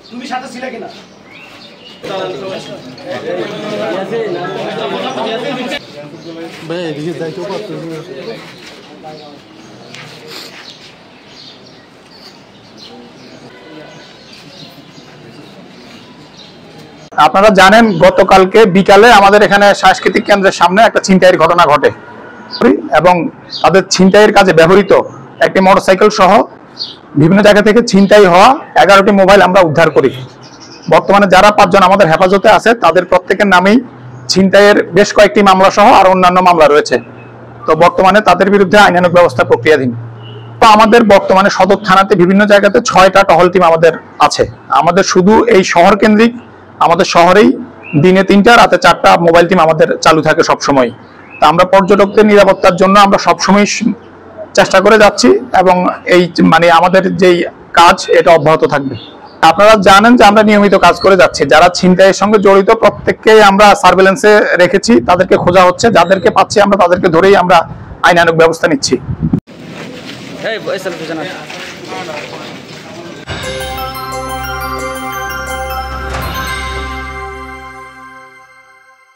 তুমি সাথে ছিলে কিনা? আপনারা জানেন গতকালকে বিকালে আমাদের এখানে সাংস্কৃতিক কেন্দ্রের সামনে একটা ছিনতাইয়ের ঘটনা ঘটে এবং তাদের ছিনতাইয়ের কাজে ব্যবহৃত একটি মোটরসাইকেল সহ বিভিন্ন জায়গা থেকে ছিনতাই হওয়া 11টি মোবাইল আমরা উদ্ধার করি। বর্তমানে যারা 5 জন আমাদের হেফাজতে আছে তাদের প্রত্যেকের নামেই ছিনতাইয়ের বেশ কয়েকটি মামলা সহ আর অন্যান্য মামলা রয়েছে। তো বর্তমানে তাদের বিরুদ্ধে আইনানুগ ব্যবস্থা প্রক্রিয়াধীন। তো আমাদের বর্তমানে সদর থানাতে বিভিন্ন জায়গাতে 6টা টহল টিম আমাদের আছে। আমাদের শুধু এই শহর কেন্দ্রিক আমাদের শহরেই দিনে 3টা রাতে 4টা মোবাইল টিম আমাদের চালু থাকে সবসময়। তা আমরা পর্যটকদের নিরাপত্তার জন্য আমরা সবসময় চেষ্টা করে যাচ্ছি এবং এই মানে আমাদের যেই কাজ এটা অব্যাহত থাকবে। আপনারা জানেন যে আমরা নিয়মিত কাজ করে যাচ্ছি। যারা ছিনতাইয়ের সঙ্গে জড়িত প্রত্যেককেই আমরা সার্ভেলেন্সে রেখেছি, তাদেরকে খোঁজা হচ্ছে, যাদেরকে পাচ্ছি আমরা তাদেরকে ধরেই আমরা আইনানুগ ব্যবস্থা নিচ্ছি।